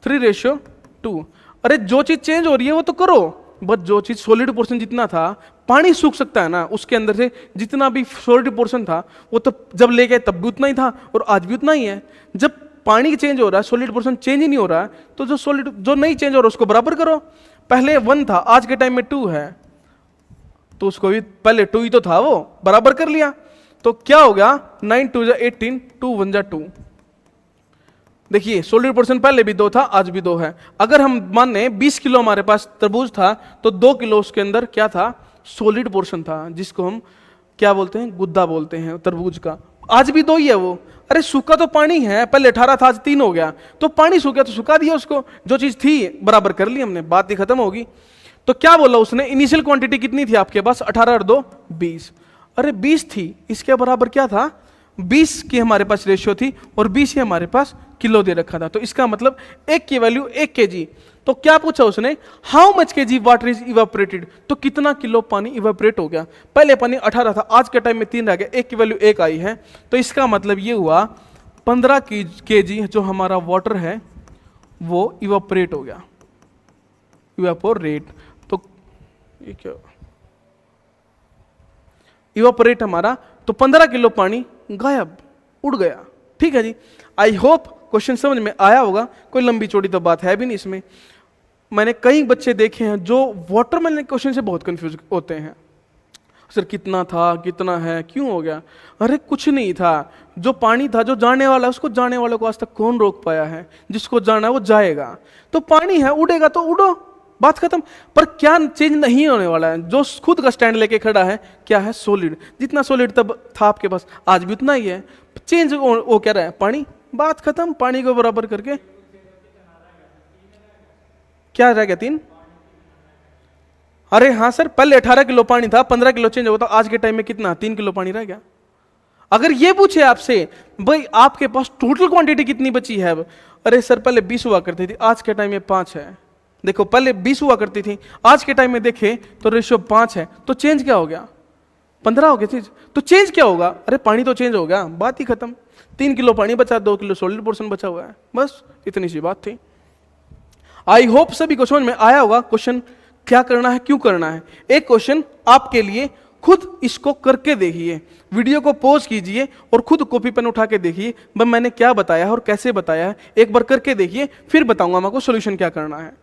3:2। अरे जो चीज चेंज हो रही है वो तो करो, बट जो चीज सॉलिड पोर्शन जितना था, पानी सूख सकता है ना, उसके अंदर से जितना भी सॉलिड पोर्शन था वो तो जब ले गए तब भी उतना ही था और आज भी उतना ही है। जब पानी चेंज हो रहा है, सॉलिड पोर्शन चेंज ही नहीं हो रहा है, तो जो नहीं चेंज हो रहा है उसको बराबर करो। पहले 1 था, आज के टाइम में 2 है, तो उसको भी पहले 2 ही तो था, वो बराबर कर लिया। तो क्या हो गया, 9 2 18, 2 1 2। देखिए सॉलिड पोर्शन पहले भी 2 था, आज भी 2 है। अगर हम माने 20 किलो हमारे पास तरबूज था तो 2 किलो उसके अंदर क्या था, सॉलिड पोर्शन था, जिसको हम क्या बोलते हैं, गुद्दा बोलते हैं तरबूज का। आज भी 2 ही है वो। अरे सूखा तो पानी है, पहले 18 था आज 3 हो गया, तो पानी सूख गया तो सुखा दिया उसको, जो चीज थी बराबर कर ली हमने, बात ही खत्म होगी। तो क्या बोला उसने, इनिशियल क्वांटिटी कितनी थी आपके पास, 18 और 2 20। अरे 20 थी, इसके बराबर क्या था, 20 की हमारे पास रेशियो थी और 20 ही हमारे पास किलो दे रखा था। तो इसका मतलब 1 की वैल्यू 1 kg। तो क्या पूछा उसने, how much kg water is evaporated, तो कितना किलो पानी इवेपोरेट हो गया। पहले पानी 18 था, आज के टाइम में 3 रह गया, 1 की वैल्यू 1 आई है। तो इसका मतलब ये हुआ 15 kg जो हमारा वाटर है वो इवेपोरेट हो गया, इवेपोरेट। तो ये क्या, इवेपोरेट हमारा, तो 15 किलो पानी गायब, उड़ गया। ठीक है जी, आई होप क्वेश्चन समझ में आया होगा, कोई लंबी चौड़ी तो बात है भी नहीं इसमें। मैंने कई बच्चे देखे हैं जो वाटरमेलन क्वेश्चन से बहुत कंफ्यूज होते हैं, सर कितना था, कितना है, क्यों हो गया। अरे कुछ नहीं था, जो पानी था, जो जाने वाला है उसको जाने वाले को आज तक कौन रोक पाया है, जिसको जाना है वो जाएगा। तो पानी है, उड़ेगा तो उड़ो, बात खत्म। पर क्या चेंज नहीं होने वाला है? जो खुद का स्टैंड लेके खड़ा है क्या है? सॉलिड। जितना सॉलिड तब था आपके पास आज भी उतना ही है। चेंज वो क्या रहा है? पानी। बात खत्म। पानी को बराबर करके क्या रह गया? 3। अरे हाँ सर, पहले 18 किलो पानी था, 15 किलो चेंज होता, आज के टाइम में कितना? 3 किलो पानी रह गया। अगर ये पूछे आपसे भाई आपके पास टोटल क्वांटिटी कितनी बची है अब, अरे सर पहले 20 हुआ करती थी, आज के टाइम में 5 है। देखो पहले 20 हुआ करती थी, आज के टाइम में देखें तो रेशियो 5 है, तो चेंज क्या हो गया? 15 हो गया चीज। तो चेंज क्या होगा? अरे पानी तो चेंज हो गया, बात ही खत्म। 3 किलो पानी बचा, 2 किलो सॉलिड पोर्शन बचा हुआ है, बस इतनी सी बात थी। आई होप सभी को समझ में आया होगा क्वेश्चन क्या करना है, क्यों करना है। एक क्वेश्चन आपके लिए, खुद इसको करके देखिए, वीडियो को पॉज कीजिए और खुद कॉपी पेन उठा के देखिए भाई मैंने क्या बताया है और कैसे बताया है, एक बार करके देखिए, फिर बताऊंगा मैं आपको सोल्यूशन क्या करना है।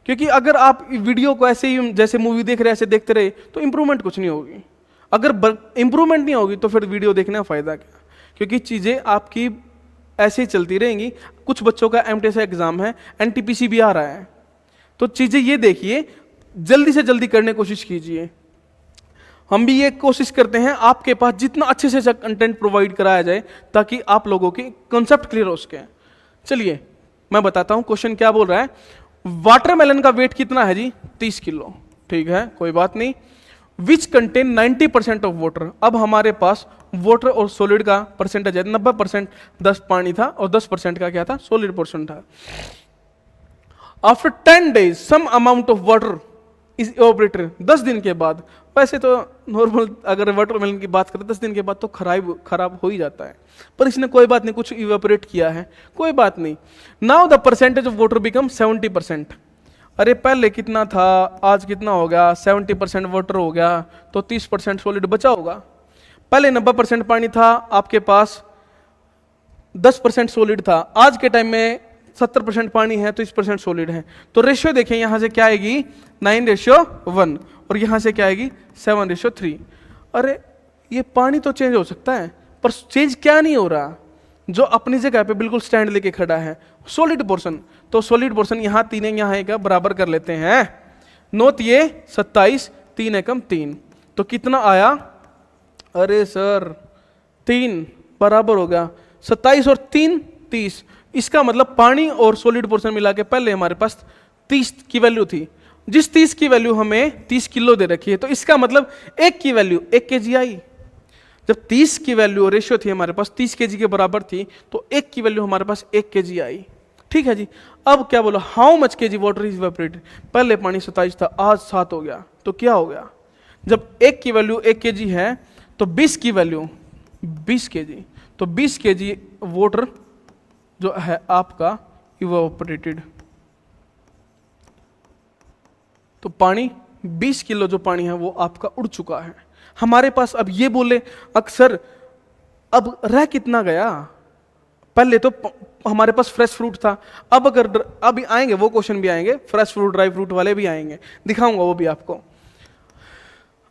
क्योंकि अगर आप वीडियो को ऐसे ही जैसे मूवी देख रहे ऐसे देखते रहे तो इंप्रूवमेंट कुछ नहीं होगी। अगर इंप्रूवमेंट नहीं होगी तो फिर वीडियो देखने का फायदा क्या? क्योंकि चीज़ें आपकी ऐसे ही चलती रहेंगी। कुछ बच्चों का एमटीएस एग्जाम है, एनटीपीसी भी आ रहा है, तो चीज़ें ये देखिए, जल्दी से जल्दी करने की कोशिश कीजिए। हम भी ये कोशिश करते हैं आपके पास जितना अच्छे से कंटेंट प्रोवाइड कराया जाए ताकि आप लोगों के कॉन्सेप्ट क्लियर हो सके। चलिए मैं बताता हूँ क्वेश्चन क्या बोल रहा है। वाटरमेलन का वेट कितना है जी? 30 किलो। ठीक है, कोई बात नहीं। Which contain 90% of water. अब हमारे पास वाटर और सॉलिड का परसेंटेज है 90%, 10 पानी था और 10% का क्या था? सॉलिड पोर्शन था। After 10 days some amount of water is evaporated. 10 दिन के बाद, वैसे तो नॉर्मल अगर वाटरमेलन की बात करें 10 दिन के बाद तो खराब हो ही जाता है, पर इसने कोई बात नहीं, कुछ इवेपोरेट किया है, कोई बात नहीं। Now the percentage of water become 70%। अरे पहले कितना था, आज कितना हो गया? 70% वाटर हो गया, तो 30% सॉलिड बचा होगा। पहले 90% पानी था आपके पास, 10% सॉलिड था, आज के टाइम में 70% पानी है तो 30% सॉलिड है। तो रेशियो देखें, यहां से क्या आएगी? 9:1 और यहां से क्या आएगी? 7:3। अरे ये पानी तो चेंज हो सकता है, पर चेंज क्या नहीं हो रहा? जो अपनी जगह पे बिल्कुल स्टैंड लेके खड़ा है, सॉलिड पोर्शन। तो सॉलिड पोर्शन यहाँ 3 है, यहाँ एक बराबर कर लेते हैं। 9 ये 27, 3 एकम 3, तो कितना आया? अरे सर 3 बराबर हो गया 27 और 3 30। इसका मतलब पानी और सॉलिड पोर्शन मिला के पहले हमारे पास 30 की वैल्यू थी। जिस 30 की वैल्यू हमें 30 किलो दे रखी है, तो इसका मतलब 1 की वैल्यू 1 kg आई। जब 30 की वैल्यू रेशियो थी हमारे पास 30 kg के बराबर थी, तो 1 की वैल्यू हमारे पास 1 kg आई। ठीक है जी। अब क्या बोला? How much kg water is evaporated. पहले पानी 27 था, आज 7 हो गया, तो क्या हो गया? जब 1 की वैल्यू 1 kg है तो 20 की वैल्यू 20 kg, तो 20 kg वाटर जो है आपका इवेपोरेटेड। तो पानी 20 किलो जो पानी है वो आपका उड़ चुका है हमारे पास। अब ये बोले अक्सर अब रह कितना गया? पहले तो हमारे पास फ्रेश फ्रूट था, अब अगर अभी आएंगे वो क्वेश्चन भी आएंगे, फ्रेश फ्रूट ड्राई फ्रूट वाले भी आएंगे, दिखाऊंगा वो भी आपको।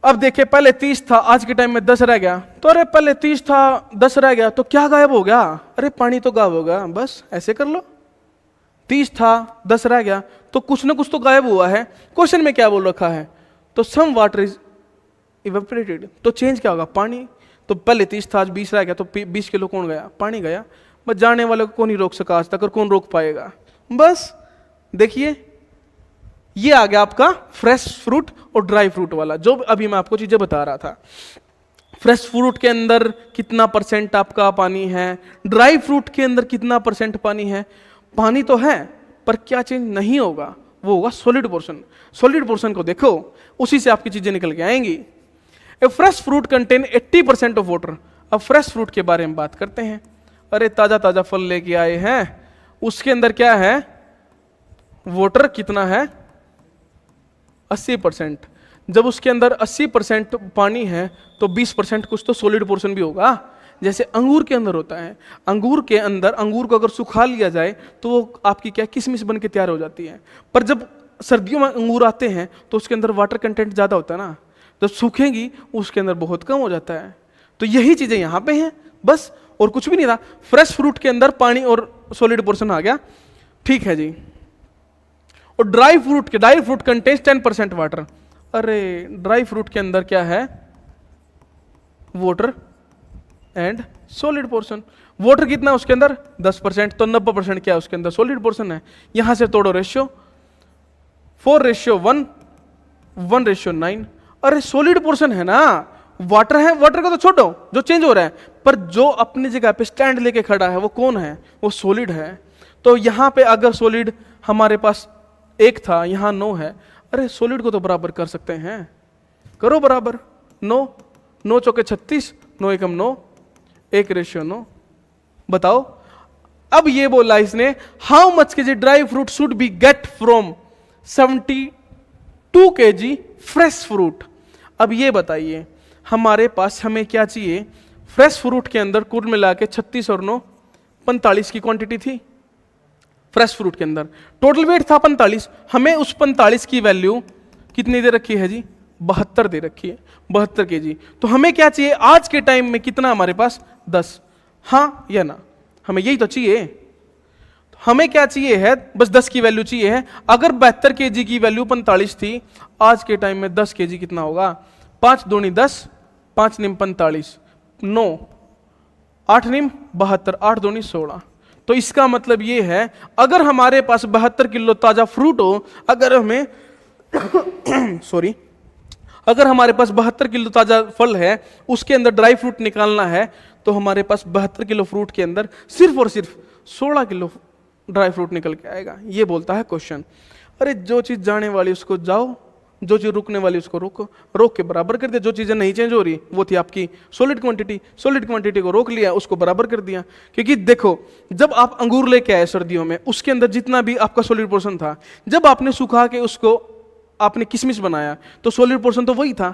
अब देखिए पहले 30 था, आज के टाइम में 10 रह गया, तो अरे पहले 30 था 10 रह गया, तो क्या गायब हो गया? अरे पानी तो गायब हो गया, बस ऐसे कर लो। 30 था 10 रह गया, तो कुछ ना कुछ तो गायब हुआ है। क्वेश्चन में क्या बोल रखा है? तो सम वाटर इज इवेपोरेटेड, तो चेंज क्या होगा? पानी। तो पहले 30 था, आज 20 रह गया, तो 20 किलो कौन गया? पानी गया। बस जाने वाले को कौन ही रोक सका आज तक, और कौन रोक पाएगा? बस देखिए ये आ गया आपका फ्रेश फ्रूट और ड्राई फ्रूट वाला, जो अभी मैं आपको चीजें बता रहा था। फ्रेश फ्रूट के अंदर कितना परसेंट आपका पानी है, ड्राई फ्रूट के अंदर कितना परसेंट पानी है? पानी तो है, पर क्या चेंज नहीं होगा? वो होगा सॉलिड पोर्शन। सॉलिड पोर्शन को देखो, उसी से आपकी चीजें निकल के आएंगी। A fresh fruit contain 80% of water. अब फ्रेश फ्रूट के बारे में बात करते हैं। अरे ताजा ताजा फल लेके आए हैं, उसके अंदर क्या है? वाटर कितना है? 80%। जब उसके अंदर 80% पानी है तो 20% कुछ तो सॉलिड पोर्शन भी होगा। जैसे अंगूर के अंदर होता है, अंगूर के अंदर अंगूर को अगर सुखा लिया जाए तो वो आपकी क्या किशमिश बन के तैयार हो जाती है। पर जब सर्दियों में अंगूर आते हैं तो उसके अंदर वाटर कंटेंट ज़्यादा होता है ना, जब सूखेंगी उसके अंदर बहुत कम हो जाता है। तो यही चीज़ें यहाँ पे हैं बस, और कुछ भी नहीं था। फ्रेश फ्रूट के अंदर पानी और सॉलिड पोर्शन आ गया। ठीक है जी। और ड्राई फ्रूट कंटेन्स 10% वाटर। अरे ड्राई फ्रूट के अंदर क्या है, water and solid portion. Water कितना है उसके अंदर 10%, तो 90% क्या है उसके अंदर सॉलिड पोर्शन है। यहां से तोड़ो रेशियो 4:1, 1:9। अरे सॉलिड पोर्शन है ना, वाटर है, वाटर का तो छोड़ो जो चेंज हो रहा है, पर जो अपनी जगह पे स्टैंड लेके खड़ा है वो कौन है, वो सॉलिड है। तो यहां पे अगर सॉलिड हमारे पास 1 था, यहां 9 है, अरे सॉलिड को तो बराबर कर सकते हैं, करो बराबर। 9 चौके 36, 9 एकम 9, 1:9। बताओ अब ये बोला इसने, how much KG dry fruit should be get from 72 kg fresh fruit. अब ये बताइए हमारे पास हमें क्या चाहिए, फ्रेश फ्रूट के अंदर कुल मिला के 36 और 9 45 की क्वांटिटी थी। फ्रेश फ्रूट के अंदर टोटल वेट था 45, हमें उस 45 की वैल्यू कितनी दे रखी है जी, 72 दे रखी है, 72 kg। तो हमें क्या चाहिए आज के टाइम में, कितना हमारे पास 10, हाँ या ना, हमें यही तो चाहिए। हमें क्या चाहिए है, बस 10 की वैल्यू चाहिए है। अगर 72 kg की वैल्यू 45 थी, आज के टाइम में 10 kg कितना होगा, 5 दूनी 10, 5 निम 45, 9 8 निम 72, 8 दूनी 16। तो इसका मतलब ये है अगर हमारे पास 72 किलो ताजा फ्रूट हो, अगर हमें सॉरी अगर हमारे पास 72 किलो ताजा फल है, उसके अंदर ड्राई फ्रूट निकालना है, तो हमारे पास 72 किलो फ्रूट के अंदर सिर्फ और सिर्फ 16 किलो ड्राई फ्रूट निकल के आएगा। ये बोलता है क्वेश्चन। अरे जो चीज जाने वाली उसको जाओ, जो चीज रुकने वाली उसको रोक के बराबर कर दिया। जो चीजें नहीं चेंज हो रही वो थी आपकी सॉलिड क्वांटिटी को रोक लिया, उसको बराबर कर दिया। क्योंकि देखो जब आप अंगूर लेके आए सर्दियों में, उसके अंदर जितना भी आपका सॉलिड पोर्शन था, जब आपने सुखा के उसको आपने किशमिश बनाया तो सॉलिड पोर्शन तो वही था,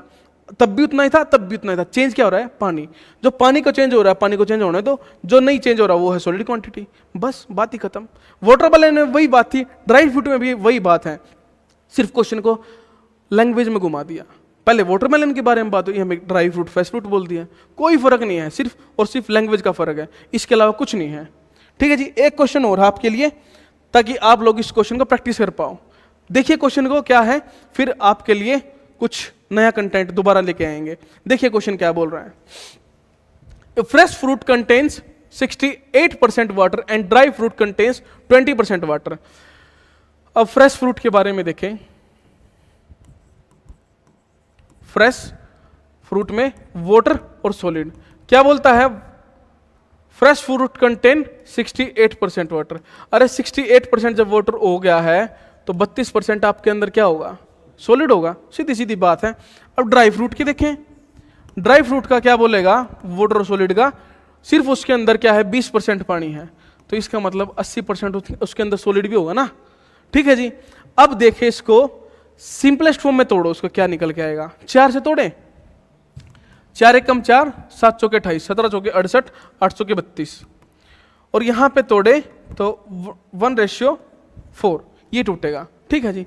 तब भी उतना ही था, तब भी उतना ही था। चेंज क्या हो रहा है, पानी। जो पानी को चेंज हो रहा है, पानी को चेंज होने दो, जो नहीं चेंज हो रहा वो है सॉलिड क्वांटिटी। बस बात ही खत्म। वाटर वाले में वही बात थी, ड्राई फ्रूट में भी वही बात है, सिर्फ क्वेश्चन को लैंग्वेज में घुमा दिया। पहले वाटरमेलन के बारे में बात हुई, हमें ड्राई फ्रूट फ्रेश फ्रूट बोल दिया। कोई फर्क नहीं है, सिर्फ और सिर्फ लैंग्वेज का फर्क है, इसके अलावा कुछ नहीं है। ठीक है जी, एक क्वेश्चन और है आपके लिए, ताकि आप लोग इस क्वेश्चन को प्रैक्टिस कर पाओ। देखिए क्वेश्चन को क्या है, फिर आपके लिए कुछ नया कंटेंट दोबारा लेके आएंगे। देखिए क्वेश्चन क्या बोल रहा है। Fresh fruit contains 68% water and dry fruit contains 20% water. अब फ्रेश फ्रूट के बारे में देखें। फ्रेश फ्रूट में वाटर और सॉलिड क्या बोलता है, फ्रेश फ्रूट कंटेन 68% वाटर। अरे 68% जब वाटर हो गया है तो 32% आपके अंदर क्या होगा, सॉलिड होगा। सीधी सीधी बात है। अब ड्राई फ्रूट की देखें, ड्राई फ्रूट का क्या बोलेगा, वाटर और सॉलिड का, सिर्फ उसके अंदर क्या है 20% पानी है, तो इसका मतलब 80% उसके अंदर सॉलिड भी होगा ना। ठीक है जी। अब देखें इसको सिंपलेस्ट फॉर्म में तोड़ो, उसको क्या निकल के आएगा। 4 से तोड़े, 4 एकम 4, 7 चौके 28, 17 चौके 68, 8 चौके 32, और यहां पे तोड़े तो 1:4 ये टूटेगा। ठीक है जी।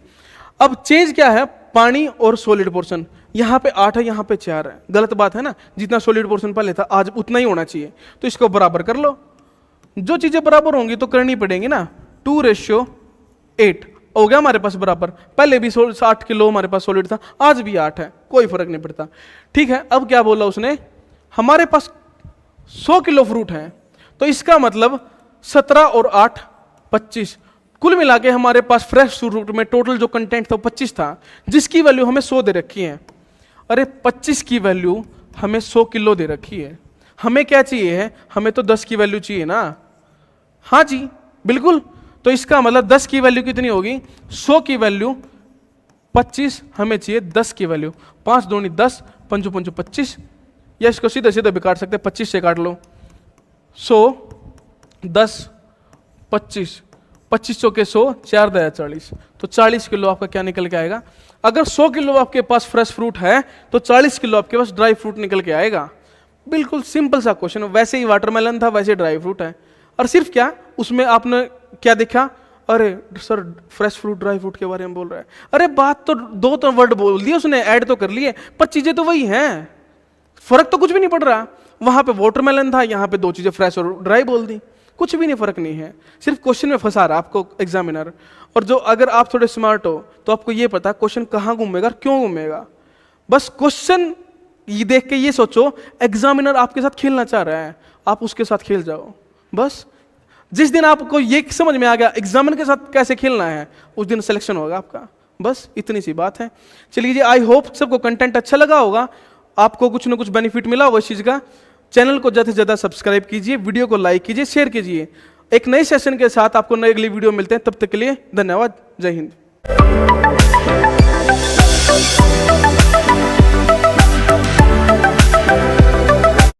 अब चेंज क्या है, पानी और सॉलिड पोर्शन। यहां पे 8 है, यहां पे 4 है, गलत बात है ना। जितना सॉलिड पोर्शन पहले था आज उतना ही होना चाहिए, तो इसको बराबर कर लो। जो चीजें बराबर होंगी तो करनी पड़ेंगी ना। 2:8 हो गया हमारे पास बराबर। पहले भी 60 किलो हमारे पास सॉलिड था, आज भी 8 है, कोई फर्क नहीं पड़ता। ठीक है। अब क्या बोला उसने, हमारे पास 100 किलो फ्रूट है, तो इसका मतलब 17 और 8 25, कुल मिला के हमारे पास फ्रेश फ्रूट में टोटल जो कंटेंट था 25 था, जिसकी वैल्यू हमें 100 दे रखी है। अरे 25 की वैल्यू हमें 100 किलो दे रखी है। हमें क्या चाहिए है, हमें तो 10 की वैल्यू चाहिए ना। हाँ जी बिल्कुल। तो इसका मतलब 10 की वैल्यू कितनी होगी, 100 की वैल्यू 25, हमें चाहिए 10 की वैल्यू। 5 दूनी 10, 5 5 25, या इसको सीधे सीधे भी काट सकते, 25 से काट लो। 100 10 25, 25 चौके 100, 4 दया 40, तो 40 किलो आपका क्या निकल के आएगा। अगर 100 किलो आपके पास फ्रेश फ्रूट है तो 40 किलो आपके पास ड्राई फ्रूट निकल के आएगा। बिल्कुल सिंपल सा क्वेश्चन। वैसे ही वाटरमेलन था, वैसे ड्राई फ्रूट है। और सिर्फ क्या उसमें आपने क्या देखा, अरे sir fresh fruit dry fruit के बारे में बोल रहा है। अरे बात तो 2 वर्ड बोल दिए उसने, ऐड तो कर लिए, पर चीजें तो वही हैं, फर्क तो कुछ भी नहीं पड़ रहा। वहां पे वाटरमेलन था, यहाँ पे 2 चीजें फ्रेश और ड्राई बोल दी। कुछ भी नहीं, फर्क नहीं है, सिर्फ क्वेश्चन में फंसा रहा है आपको एग्जामिनर। और जो अगर आप थोड़े स्मार्ट हो तो आपको ये पता क्वेश्चन कहाँ घूमेगा और क्यों घूमेगा। बस क्वेश्चन ये देख के ये सोचो एग्जामिनर आपके साथ खेलना चाह रहा है, आप उसके साथ खेल जाओ। बस जिस दिन आपको ये समझ में आ गया एग्जामिनर के साथ कैसे खेलना है, उस दिन सिलेक्शन होगा आपका। बस इतनी सी बात है। चलिए जी, आई होप सबको कंटेंट अच्छा लगा होगा, आपको कुछ ना कुछ बेनिफिट मिला होगा इस चीज़ का। चैनल को ज़्यादा से ज़्यादा सब्सक्राइब कीजिए, वीडियो को लाइक कीजिए, शेयर कीजिए। एक नए सेशन के साथ आपको नई अगली वीडियो मिलते हैं, तब तक के लिए धन्यवाद। जय हिंद।